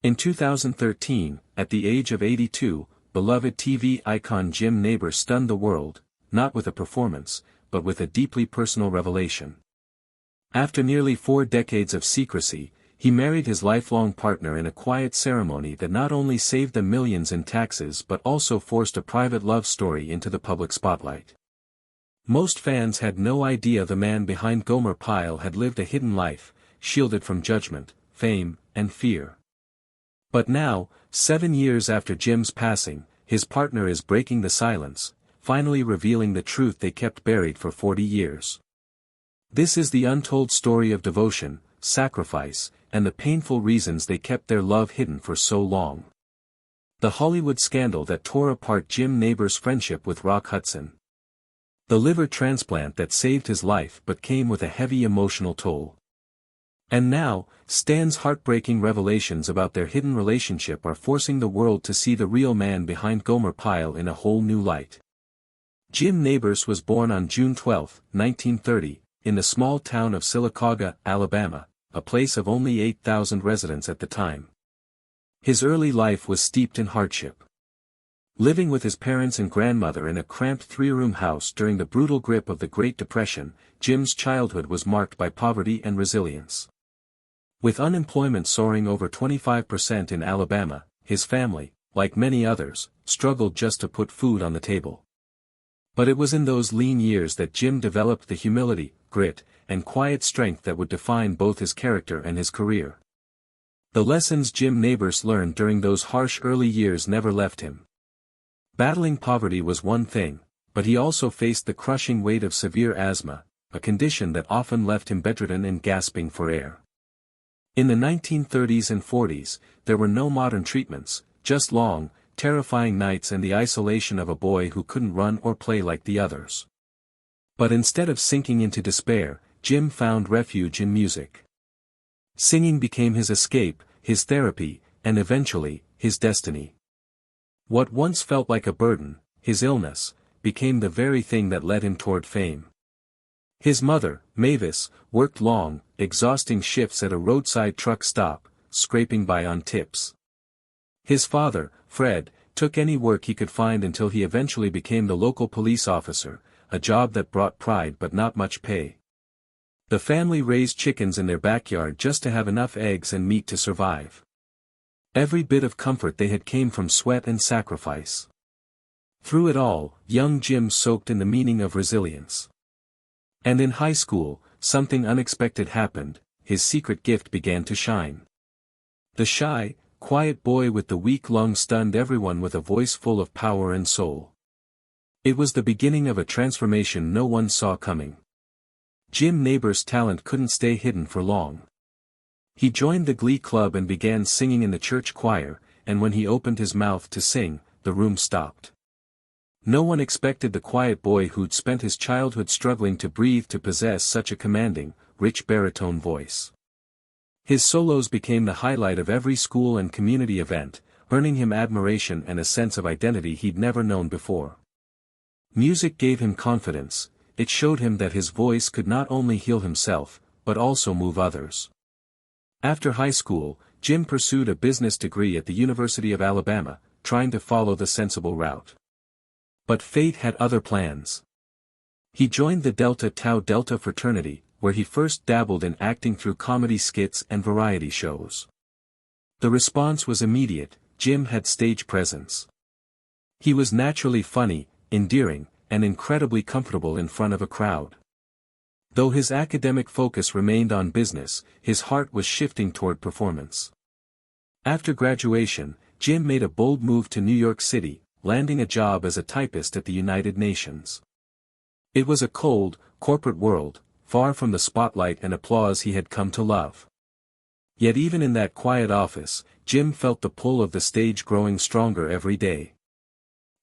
In 2013, at the age of 82, beloved TV icon Jim Nabors stunned the world, not with a performance, but with a deeply personal revelation. After nearly 4 decades of secrecy, he married his lifelong partner in a quiet ceremony that not only saved them millions in taxes but also forced a private love story into the public spotlight. Most fans had no idea the man behind Gomer Pyle had lived a hidden life, shielded from judgment, fame, and fear. But now, 7 years after Jim's passing, his partner is breaking the silence, finally revealing the truth they kept buried for 40 years. This is the untold story of devotion, sacrifice, and the painful reasons they kept their love hidden for so long. The Hollywood scandal that tore apart Jim Nabors' friendship with Rock Hudson. The liver transplant that saved his life but came with a heavy emotional toll. And now, Stan's heartbreaking revelations about their hidden relationship are forcing the world to see the real man behind Gomer Pyle in a whole new light. Jim Nabors was born on June 12, 1930, in the small town of Sylacauga, Alabama, a place of only 8,000 residents at the time. His early life was steeped in hardship. Living with his parents and grandmother in a cramped 3-room house during the brutal grip of the Great Depression, Jim's childhood was marked by poverty and resilience. With unemployment soaring over 25% in Alabama, his family, like many others, struggled just to put food on the table. But it was in those lean years that Jim developed the humility, grit, and quiet strength that would define both his character and his career. The lessons Jim Nabors learned during those harsh early years never left him. Battling poverty was one thing, but he also faced the crushing weight of severe asthma, a condition that often left him bedridden and gasping for air. In the 1930s and 40s, there were no modern treatments, just long, terrifying nights and the isolation of a boy who couldn't run or play like the others. But instead of sinking into despair, Jim found refuge in music. Singing became his escape, his therapy, and eventually, his destiny. What once felt like a burden, his illness, became the very thing that led him toward fame. His mother, Mavis, worked long, exhausting shifts at a roadside truck stop, scraping by on tips. His father, Fred, took any work he could find until he eventually became the local police officer, a job that brought pride but not much pay. The family raised chickens in their backyard just to have enough eggs and meat to survive. Every bit of comfort they had came from sweat and sacrifice. Through it all, young Jim soaked in the meaning of resilience. And in high school, something unexpected happened, his secret gift began to shine. The shy, quiet boy with the weak lung stunned everyone with a voice full of power and soul. It was the beginning of a transformation no one saw coming. Jim Nabors' talent couldn't stay hidden for long. He joined the Glee Club and began singing in the church choir, and when he opened his mouth to sing, the room stopped. No one expected the quiet boy who'd spent his childhood struggling to breathe to possess such a commanding, rich baritone voice. His solos became the highlight of every school and community event, earning him admiration and a sense of identity he'd never known before. Music gave him confidence, it showed him that his voice could not only heal himself, but also move others. After high school, Jim pursued a business degree at the University of Alabama, trying to follow the sensible route. But fate had other plans. He joined the Delta Tau Delta fraternity, where he first dabbled in acting through comedy skits and variety shows. The response was immediate. Jim had stage presence. He was naturally funny, endearing, and incredibly comfortable in front of a crowd. Though his academic focus remained on business, his heart was shifting toward performance. After graduation, Jim made a bold move to New York City, landing a job as a typist at the United Nations. It was a cold, corporate world, far from the spotlight and applause he had come to love. Yet even in that quiet office, Jim felt the pull of the stage growing stronger every day.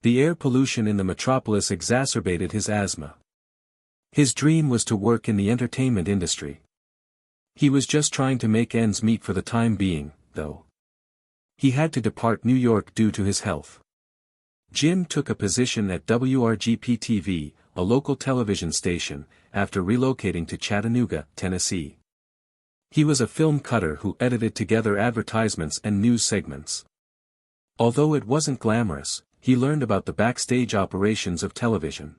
The air pollution in the metropolis exacerbated his asthma. His dream was to work in the entertainment industry. He was just trying to make ends meet for the time being, though. He had to depart New York due to his health. Jim took a position at WRGP-TV, a local television station, after relocating to Chattanooga, Tennessee. He was a film cutter who edited together advertisements and news segments. Although it wasn't glamorous, he learned about the backstage operations of television.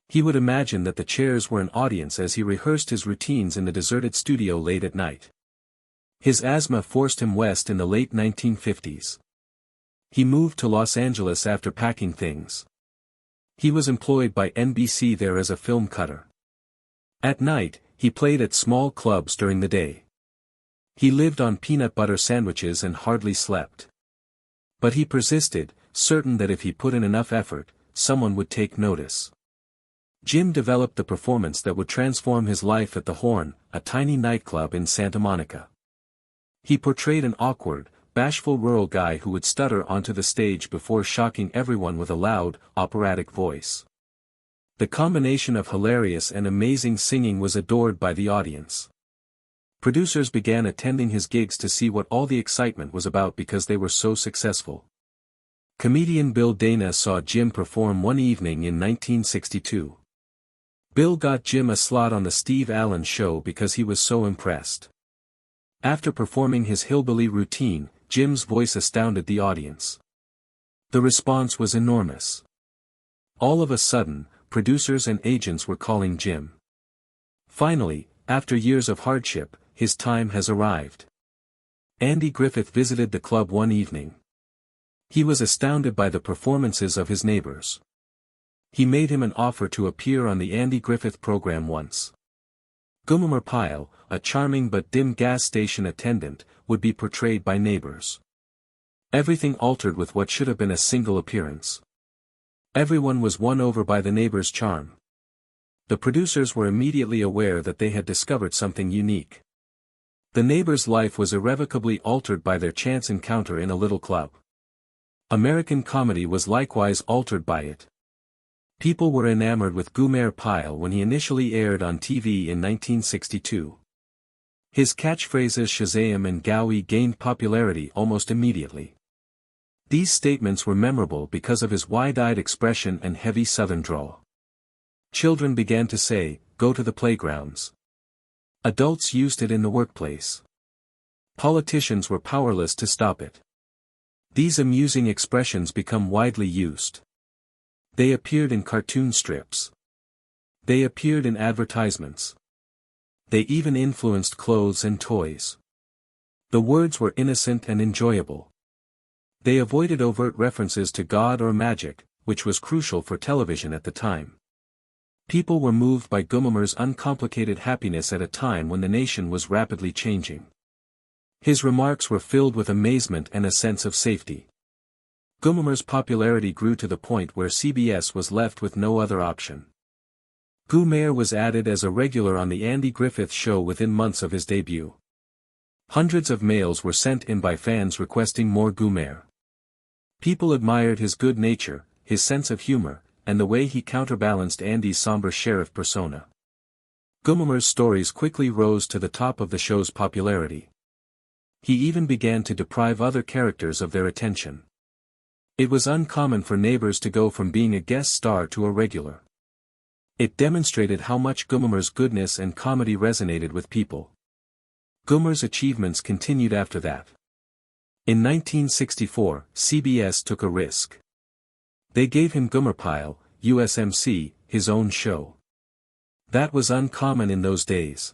He would imagine that the chairs were an audience as he rehearsed his routines in the deserted studio late at night. His asthma forced him west in the late 1950s. He moved to Los Angeles after packing things. He was employed by NBC there as a film cutter. At night, he played at small clubs during the day. He lived on peanut butter sandwiches and hardly slept. But he persisted, certain that if he put in enough effort, someone would take notice. Jim developed the performance that would transform his life at the Horn, a tiny nightclub in Santa Monica. He portrayed an awkward, bashful rural guy who would stutter onto the stage before shocking everyone with a loud, operatic voice. The combination of hilarious and amazing singing was adored by the audience. Producers began attending his gigs to see what all the excitement was about because they were so successful. Comedian Bill Dana saw Jim perform one evening in 1962. Bill got Jim a slot on the Steve Allen Show because he was so impressed. After performing his hillbilly routine, Jim's voice astounded the audience. The response was enormous. All of a sudden, producers and agents were calling Jim. Finally, after years of hardship, his time has arrived. Andy Griffith visited the club one evening. He was astounded by the performances of his neighbors. He made him an offer to appear on the Andy Griffith program once. Goomer Pyle, a charming but dim gas station attendant, would be portrayed by Nabors. Everything altered with what should have been a single appearance. Everyone was won over by the Nabors' charm. The producers were immediately aware that they had discovered something unique. The Nabors' life was irrevocably altered by their chance encounter in a little club. American comedy was likewise altered by it. People were enamored with Goomer Pyle when he initially aired on TV in 1962. His catchphrases Shazam and Gowie gained popularity almost immediately. These statements were memorable because of his wide-eyed expression and heavy Southern drawl. Children began to say, "Go to the playgrounds." Adults used it in the workplace. Politicians were powerless to stop it. These amusing expressions become widely used. They appeared in cartoon strips. They appeared in advertisements. They even influenced clothes and toys. The words were innocent and enjoyable. They avoided overt references to God or magic, which was crucial for television at the time. People were moved by Goomer's uncomplicated happiness at a time when the nation was rapidly changing. His remarks were filled with amazement and a sense of safety. Goomer's popularity grew to the point where CBS was left with no other option. Goomer was added as a regular on the Andy Griffith Show within months of his debut. Hundreds of mails were sent in by fans requesting more Goomer. People admired his good nature, his sense of humor, and the way he counterbalanced Andy's somber sheriff persona. Goomer's stories quickly rose to the top of the show's popularity. He even began to deprive other characters of their attention. It was uncommon for Nabors to go from being a guest star to a regular. It demonstrated how much Goomer's goodness and comedy resonated with people. Goomer's achievements continued after that. In 1964, CBS took a risk. They gave him Goomer Pyle, USMC, his own show. That was uncommon in those days.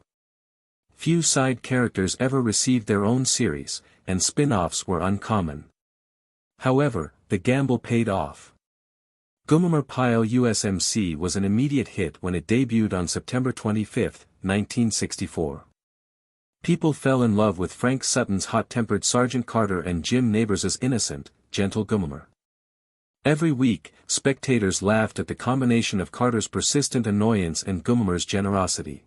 Few side characters ever received their own series, and spin-offs were uncommon. However, the gamble paid off. Goomer Pyle USMC was an immediate hit when it debuted on September 25, 1964. People fell in love with Frank Sutton's hot-tempered Sergeant Carter and Jim Nabors' innocent, gentle Goomer. Every week, spectators laughed at the combination of Carter's persistent annoyance and Goomer's generosity.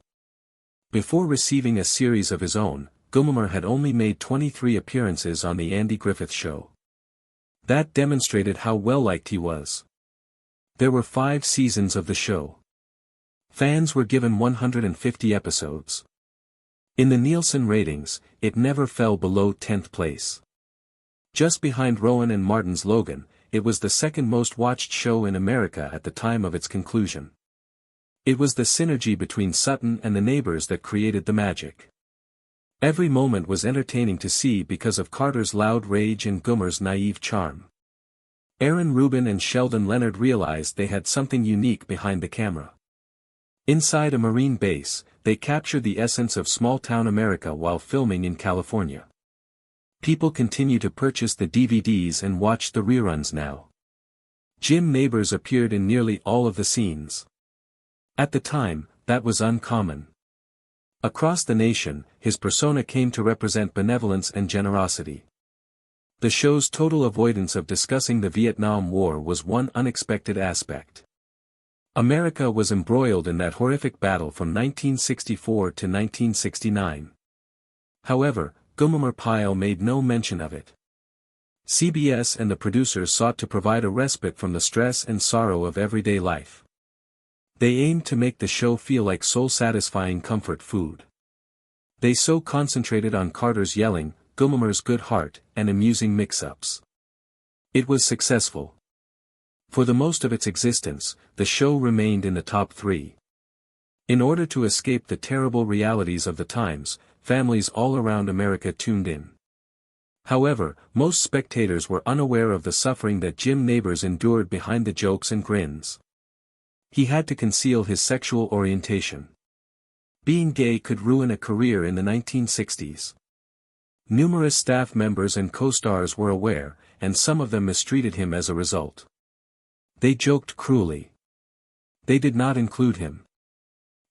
Before receiving a series of his own, Goomer had only made 23 appearances on the Andy Griffith Show. That demonstrated how well-liked he was. There were 5 seasons of the show. Fans were given 150 episodes. In the Nielsen ratings, it never fell below 10th place. Just behind Rowan and Martin's Logan, it was the second most watched show in America at the time of its conclusion. It was the synergy between Sutton and the Nabors that created the magic. Every moment was entertaining to see because of Carter's loud rage and Goomer's naive charm. Aaron Rubin and Sheldon Leonard realized they had something unique behind the camera. Inside a Marine base, they captured the essence of small-town America while filming in California. People continue to purchase the DVDs and watch the reruns now. Jim Nabors appeared in nearly all of the scenes. At the time, that was uncommon. Across the nation, his persona came to represent benevolence and generosity. The show's total avoidance of discussing the Vietnam War was one unexpected aspect. America was embroiled in that horrific battle from 1964 to 1969. However, Goomer Pyle made no mention of it. CBS and the producers sought to provide a respite from the stress and sorrow of everyday life. They aimed to make the show feel like soul-satisfying comfort food. They so concentrated on Carter's yelling, Goomer's good heart, and amusing mix-ups. It was successful. For the most of its existence, the show remained in the top 3. In order to escape the terrible realities of the times, families all around America tuned in. However, most spectators were unaware of the suffering that Jim Nabors endured behind the jokes and grins. He had to conceal his sexual orientation. Being gay could ruin a career in the 1960s. Numerous staff members and co-stars were aware, and some of them mistreated him as a result. They joked cruelly. They did not include him.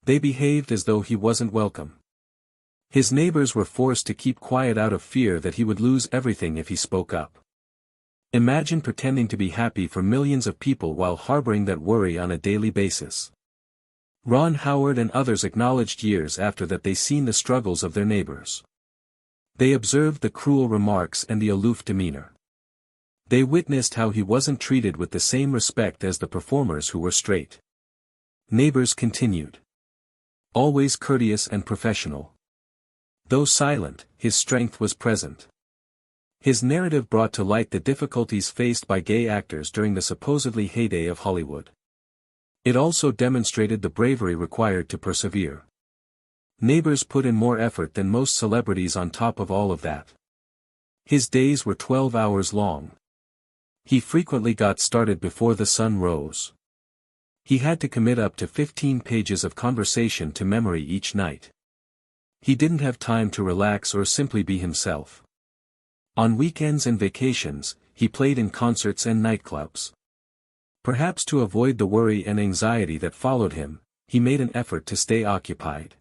They behaved as though he wasn't welcome. His neighbors were forced to keep quiet out of fear that he would lose everything if he spoke up. Imagine pretending to be happy for millions of people while harboring that worry on a daily basis. Ron Howard and others acknowledged years after that they seen the struggles of their neighbors. They observed the cruel remarks and the aloof demeanor. They witnessed how he wasn't treated with the same respect as the performers who were straight. Nabors continued. Always courteous and professional. Though silent, his strength was present. His narrative brought to light the difficulties faced by gay actors during the supposedly heyday of Hollywood. It also demonstrated the bravery required to persevere. Nabors put in more effort than most celebrities on top of all of that. His days were 12 hours long. He frequently got started before the sun rose. He had to commit up to 15 pages of conversation to memory each night. He didn't have time to relax or simply be himself. On weekends and vacations, he played in concerts and nightclubs. Perhaps to avoid the worry and anxiety that followed him, he made an effort to stay occupied.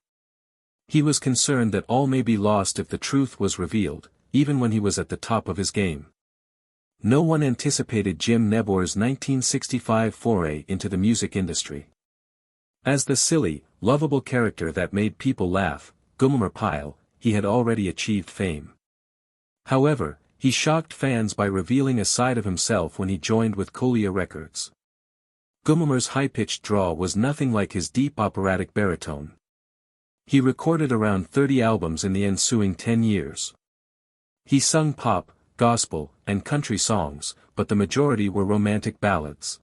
He was concerned that all may be lost if the truth was revealed, even when he was at the top of his game. No one anticipated Jim Nabors' 1965 foray into the music industry. As the silly, lovable character that made people laugh, Goomer Pyle, he had already achieved fame. However, he shocked fans by revealing a side of himself when he joined with Colia Records. Goomer's high-pitched drawl was nothing like his deep operatic baritone. He recorded around 30 albums in the ensuing 10 years. He sung pop, gospel, and country songs, but the majority were romantic ballads.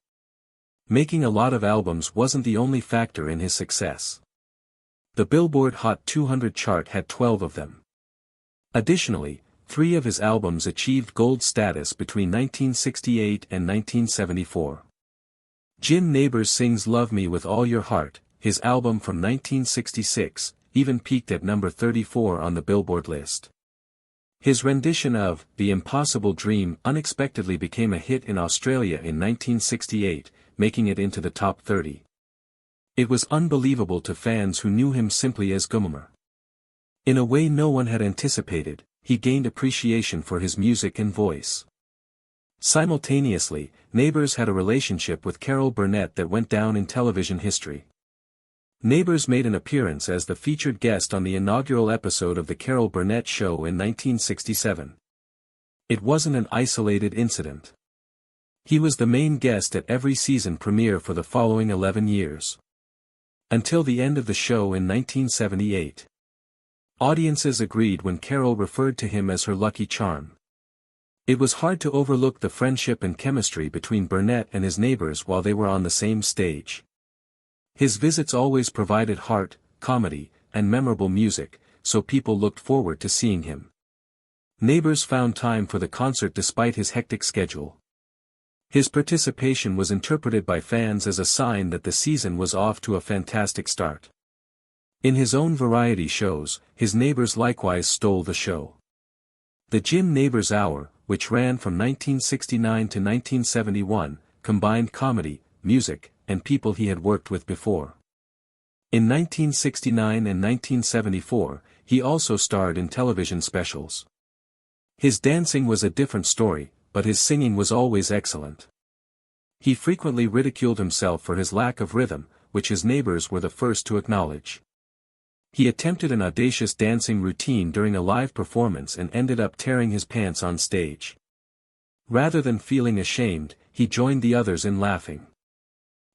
Making a lot of albums wasn't the only factor in his success. The Billboard Hot 200 chart had 12 of them. Additionally, 3 of his albums achieved gold status between 1968 and 1974. Jim Nabors Sings Love Me With All Your Heart, his album from 1966, even peaked at number 34 on the Billboard list. His rendition of The Impossible Dream unexpectedly became a hit in Australia in 1968, making it into the top 30. It was unbelievable to fans who knew him simply as Goomer. In a way no one had anticipated, he gained appreciation for his music and voice. Simultaneously, Nabors had a relationship with Carol Burnett that went down in television history. Nabors made an appearance as the featured guest on the inaugural episode of The Carol Burnett Show in 1967. It wasn't an isolated incident. He was the main guest at every season premiere for the following 11 years. Until the end of the show in 1978. Audiences agreed when Carol referred to him as her lucky charm. It was hard to overlook the friendship and chemistry between Burnett and his neighbors while they were on the same stage. His visits always provided heart, comedy, and memorable music, so people looked forward to seeing him. Nabors found time for the concert despite his hectic schedule. His participation was interpreted by fans as a sign that the season was off to a fantastic start. In his own variety shows, his neighbors likewise stole the show. The Jim Nabors Hour, which ran from 1969 to 1971, combined comedy, music, and people he had worked with before. In 1969 and 1974, he also starred in television specials. His dancing was a different story, but his singing was always excellent. He frequently ridiculed himself for his lack of rhythm, which his neighbors were the first to acknowledge. He attempted an audacious dancing routine during a live performance and ended up tearing his pants on stage. Rather than feeling ashamed, he joined the others in laughing.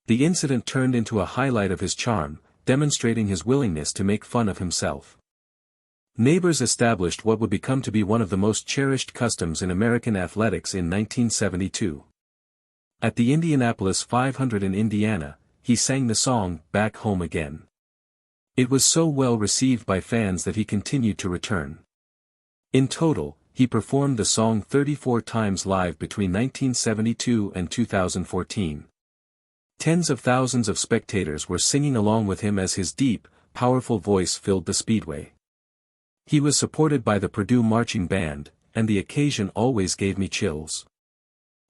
The incident turned into a highlight of his charm, demonstrating his willingness to make fun of himself. Nabors established what would become to be one of the most cherished customs in American athletics in 1972. At the Indianapolis 500 in Indiana, he sang the song, "Back Home Again." It was so well received by fans that he continued to return. In total, he performed the song 34 times live between 1972 and 2014. Tens of thousands of spectators were singing along with him as his deep, powerful voice filled the speedway. He was supported by the Purdue Marching Band, and the occasion always gave me chills.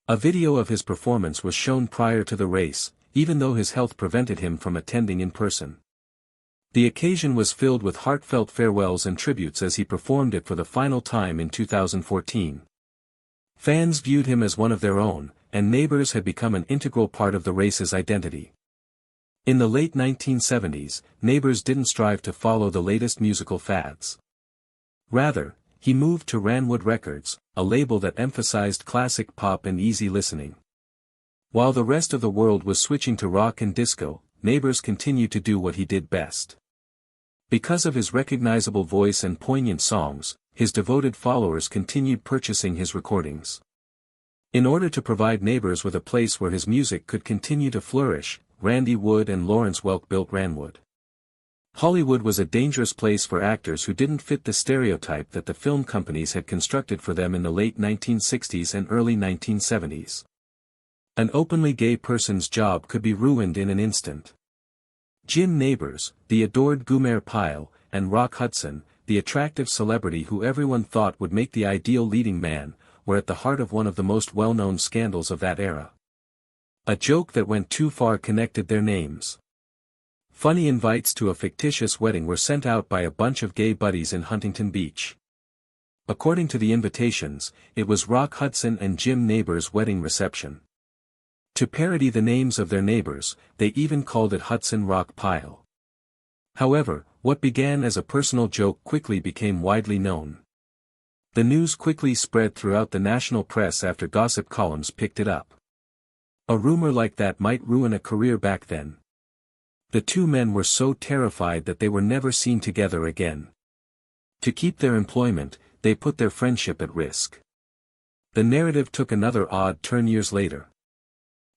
A video of his performance was shown prior to the race, even though his health prevented him from attending in person. The occasion was filled with heartfelt farewells and tributes as he performed it for the final time in 2014. Fans viewed him as one of their own, and Nabors had become an integral part of the race's identity. In the late 1970s, Nabors didn't strive to follow the latest musical fads. Rather, he moved to Ranwood Records, a label that emphasized classic pop and easy listening. While the rest of the world was switching to rock and disco, Nabors continued to do what he did best. Because of his recognizable voice and poignant songs, his devoted followers continued purchasing his recordings. In order to provide Nabors with a place where his music could continue to flourish, Randy Wood and Lawrence Welk built Ranwood. Hollywood was a dangerous place for actors who didn't fit the stereotype that the film companies had constructed for them in the late 1960s and early 1970s. An openly gay person's job could be ruined in an instant. Jim Nabors, the adored Gomer Pyle, and Rock Hudson, the attractive celebrity who everyone thought would make the ideal leading man, were at the heart of one of the most well-known scandals of that era. A joke that went too far connected their names. Funny invites to a fictitious wedding were sent out by a bunch of gay buddies in Huntington Beach. According to the invitations, it was Rock Hudson and Jim Nabors' wedding reception. To parody the names of their neighbors, they even called it Hudson Rock Pyle. However, what began as a personal joke quickly became widely known. The news quickly spread throughout the national press after gossip columns picked it up. A rumor like that might ruin a career back then. The two men were so terrified that they were never seen together again. To keep their employment, they put their friendship at risk. The narrative took another odd turn years later.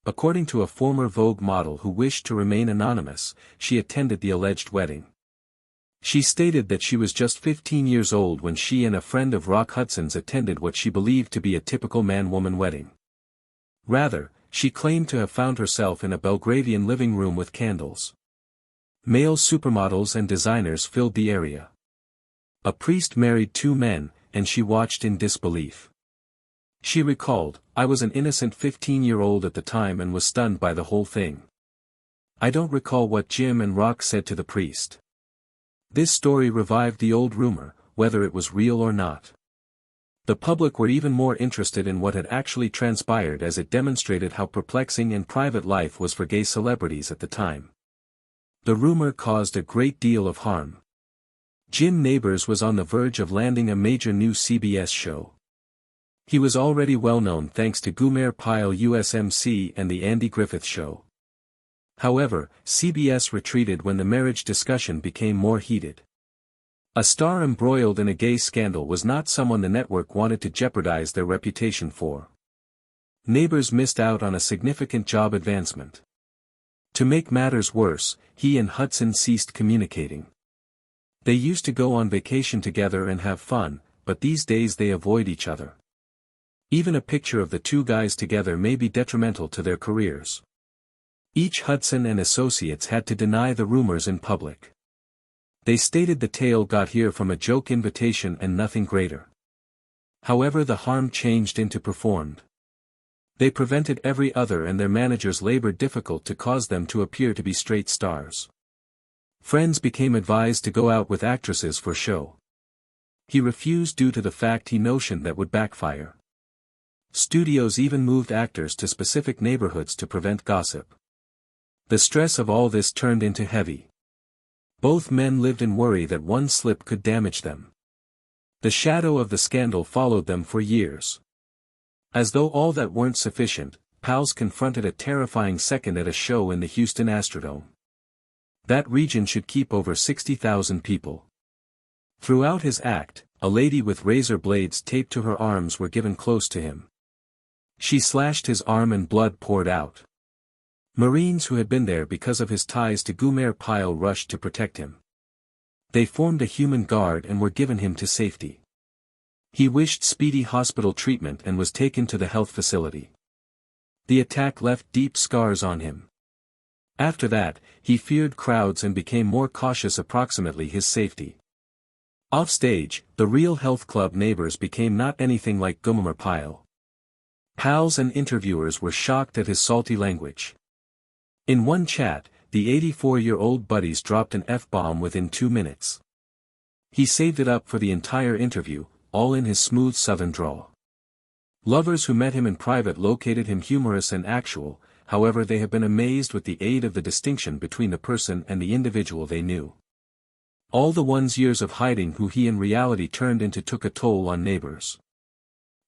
According to a former Vogue model who wished to remain anonymous, she attended the alleged wedding. She stated that she was just 15 years old when she and a friend of Rock Hudson's attended what she believed to be a typical man-woman wedding. Rather, she claimed to have found herself in a Belgravian living room with candles. Male supermodels and designers filled the area. A priest married two men, and she watched in disbelief. She recalled, "I was an innocent 15-year-old at the time and was stunned by the whole thing. I don't recall what Jim and Rock said to the priest." This story revived the old rumor, whether it was real or not. The public were even more interested in what had actually transpired as it demonstrated how perplexing and private life was for gay celebrities at the time. The rumor caused a great deal of harm. Jim Nabors was on the verge of landing a major new CBS show. He was already well known thanks to Gomer Pyle USMC and The Andy Griffith Show. However, CBS retreated when the marriage discussion became more heated. A star embroiled in a gay scandal was not someone the network wanted to jeopardize their reputation for. Nabors missed out on a significant job advancement. To make matters worse, he and Hudson ceased communicating. They used to go on vacation together and have fun, but these days they avoid each other. Even a picture of the two guys together may be detrimental to their careers. Each Hudson and associates had to deny the rumors in public. They stated the tale got here from a joke invitation and nothing greater. However, the harm changed into performed. They prevented every other and their managers labored difficult to cause them to appear to be straight stars. Friends became advised to go out with actresses for show. He refused due to the fact he notioned that would backfire. Studios even moved actors to specific neighborhoods to prevent gossip. The stress of all this turned into heavy. Both men lived in worry that one slip could damage them. The shadow of the scandal followed them for years. As though all that weren't sufficient, pals confronted a terrifying second at a show in the Houston Astrodome. That region should keep over 60,000 people. Throughout his act, a lady with razor blades taped to her arms were given close to him. She slashed his arm and blood poured out. Marines who had been there because of his ties to Gumer Pyle rushed to protect him. They formed a human guard and were given him to safety. He wished speedy hospital treatment and was taken to the health facility. The attack left deep scars on him. After that, he feared crowds and became more cautious approximately his safety. Offstage, the real health club Nabors became not anything like Gumer Pyle. Pals and interviewers were shocked at his salty language. In one chat, the 84-year-old buddies dropped an F-bomb within 2 minutes. He saved it up for the entire interview, all in his smooth southern drawl. Lovers who met him in private located him humorous and actual, however they have been amazed with the aid of the distinction between the person and the individual they knew. All the one's years of hiding who he in reality turned into took a toll on Nabors.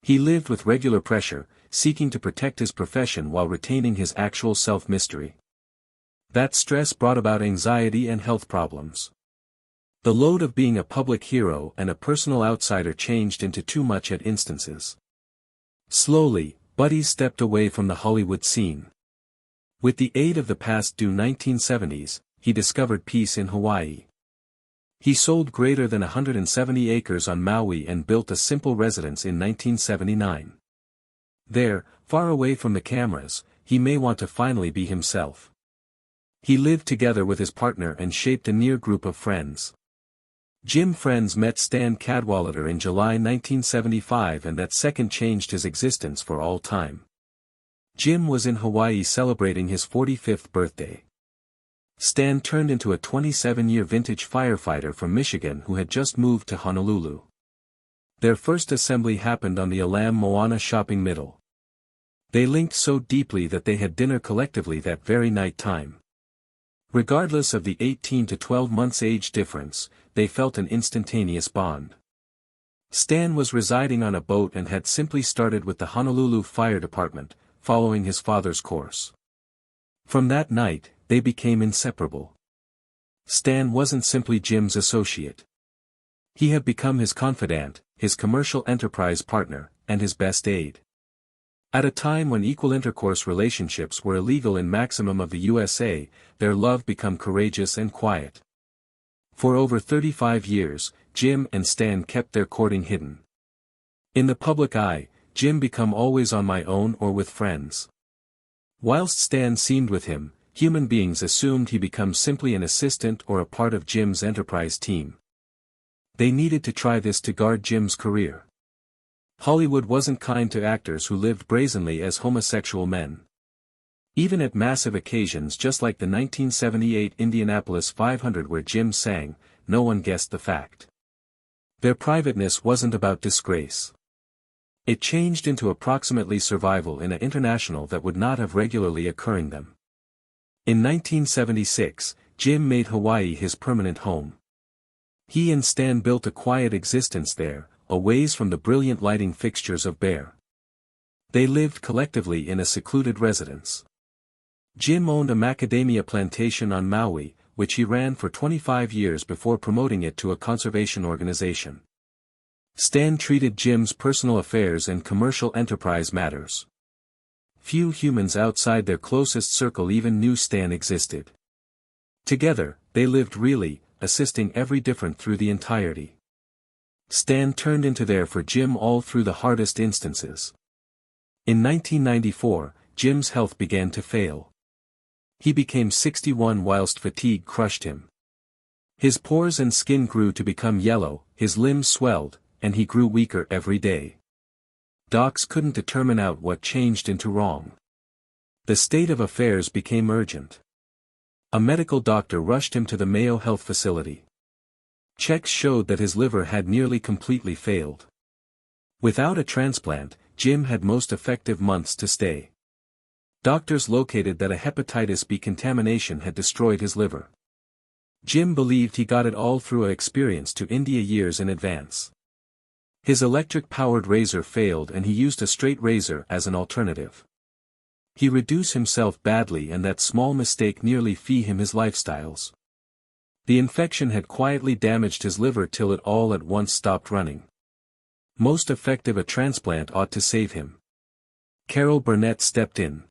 He lived with regular pressure, seeking to protect his profession while retaining his actual self-mystery. That stress brought about anxiety and health problems. The load of being a public hero and a personal outsider changed into too much at instances. Slowly, buddies stepped away from the Hollywood scene. With the aid of the past due 1970s, he discovered peace in Hawaii. He sold greater than 170 acres on Maui and built a simple residence in 1979. There, far away from the cameras, he may want to finally be himself. He lived together with his partner and shaped a near group of friends. Jim Friends met Stan Cadwallader in July 1975 and that second changed his existence for all time. Jim was in Hawaii celebrating his 45th birthday. Stan turned into a 27-year vintage firefighter from Michigan who had just moved to Honolulu. Their first assembly happened on the Alam Moana shopping middle. They linked so deeply that they had dinner collectively that very night time. Regardless of the 18 to 12 months age difference, they felt an instantaneous bond. Stan was residing on a boat and had simply started with the Honolulu Fire Department, following his father's course. From that night, they became inseparable. Stan wasn't simply Jim's associate. He had become his confidant, his commercial enterprise partner, and his best aid. At a time when equal intercourse relationships were illegal in maximum of the USA, their love became courageous and quiet. For over 35 years, Jim and Stan kept their courting hidden. In the public eye, Jim became always on my own or with friends. Whilst Stan seemed with him, human beings assumed he became simply an assistant or a part of Jim's enterprise team. They needed to try this to guard Jim's career. Hollywood wasn't kind to actors who lived brazenly as homosexual men. Even at massive occasions just like the 1978 Indianapolis 500 where Jim sang, no one guessed the fact. Their privateness wasn't about disgrace. It changed into approximately survival in an international that would not have regularly occurring them. In 1976, Jim made Hawaii his permanent home. He and Stan built a quiet existence there, a ways from the brilliant lighting fixtures of Bear. They lived collectively in a secluded residence. Jim owned a macadamia plantation on Maui, which he ran for 25 years before promoting it to a conservation organization. Stan treated Jim's personal affairs and commercial enterprise matters. Few humans outside their closest circle even knew Stan existed. Together, they lived really, assisting every different through the entirety. Stan turned into there for Jim all through the hardest instances. In 1994, Jim's health began to fail. He became 61 whilst fatigue crushed him. His pores and skin grew to become yellow, his limbs swelled, and he grew weaker every day. Docs couldn't determine out what changed into wrong. The state of affairs became urgent. A medical doctor rushed him to the Mayo Health facility. Checks showed that his liver had nearly completely failed. Without a transplant, Jim had most effective months to stay. Doctors located that a hepatitis B contamination had destroyed his liver. Jim believed he got it all through an experience to India years in advance. His electric-powered razor failed and he used a straight razor as an alternative. He reduced himself badly and that small mistake nearly fee him his lifestyles. The infection had quietly damaged his liver till it all at once stopped running. Most effective a transplant ought to save him. Carol Burnett stepped in.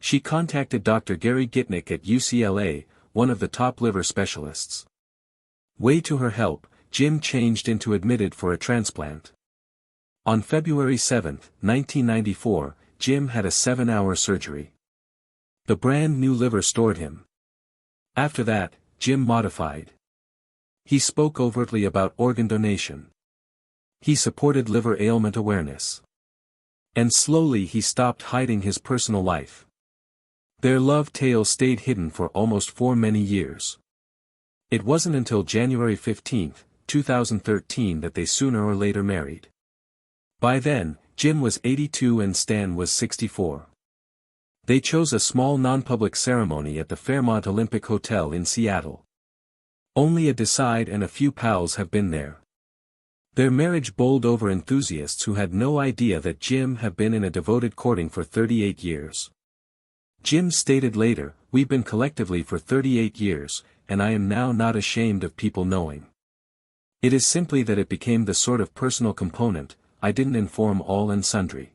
She contacted Dr. Gary Gitnick at UCLA, one of the top liver specialists. Way to her help, Jim changed into admitted for a transplant. On February 7, 1994, Jim had a 7-hour surgery. The brand new liver stored him. After that, Jim modified. He spoke overtly about organ donation. He supported liver ailment awareness. And slowly he stopped hiding his personal life. Their love tale stayed hidden for almost 4 many years. It wasn't until January 15, 2013 that they sooner or later married. By then, Jim was 82 and Stan was 64. They chose a small non-public ceremony at the Fairmont Olympic Hotel in Seattle. Only a decide and a few pals have been there. Their marriage bowled over enthusiasts who had no idea that Jim had been in a devoted courting for 38 years. Jim stated later, "We've been collectively for 38 years, and I am now not ashamed of people knowing. It is simply that it became the sort of personal component, I didn't inform all and sundry."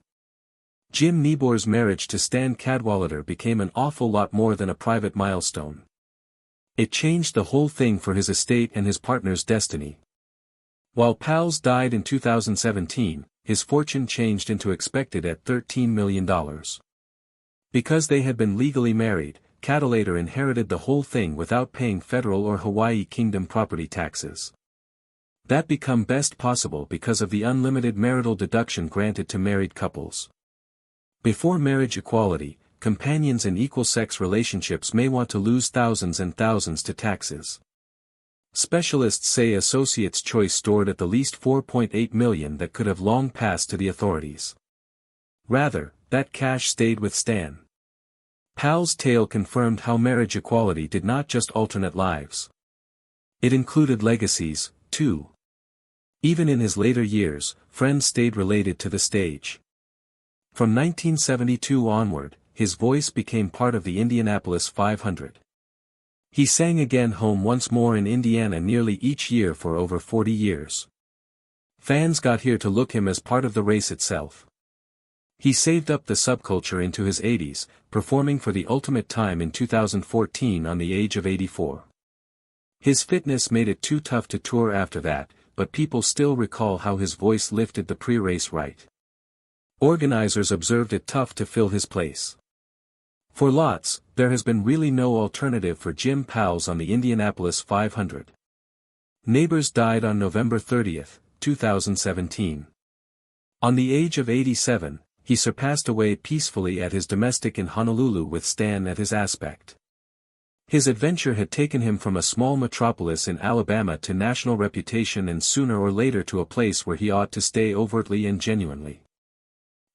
Jim Nabors' marriage to Stan Cadwallader became an awful lot more than a private milestone. It changed the whole thing for his estate and his partner's destiny. While Pals died in 2017, his fortune changed into expected at $13 million. Because they had been legally married, Cadwallader inherited the whole thing without paying federal or Hawaii Kingdom property taxes. That became best possible because of the unlimited marital deduction granted to married couples. Before marriage equality, companions in equal-sex relationships may want to lose thousands and thousands to taxes. Specialists say Associates' Choice stored at the least $4.8 million that could have long passed to the authorities. Rather, that cash stayed with Stan. Pal's tale confirmed how marriage equality did not just alternate lives. It included legacies, too. Even in his later years, friends stayed related to the stage. From 1972 onward, his voice became part of the Indianapolis 500. He sang Again Home Once More in Indiana nearly each year for over 40 years. Fans got here to look him as part of the race itself. He saved up the subculture into his 80s, performing for the ultimate time in 2014 on the age of 84. His fitness made it too tough to tour after that, but people still recall how his voice lifted the pre-race right. Organizers observed it tough to fill his place. For lots, there has been really no alternative for Jim Pals on the Indianapolis 500. Nabors died on November 30, 2017. On the age of 87, he surpassed away peacefully at his domestic in Honolulu with Stan at his aspect. His adventure had taken him from a small metropolis in Alabama to national reputation and sooner or later to a place where he ought to stay overtly and genuinely.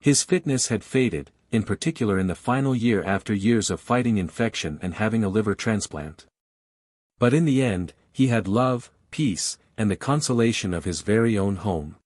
His fitness had faded, in particular in the final year after years of fighting infection and having a liver transplant. But in the end, he had love, peace, and the consolation of his very own home.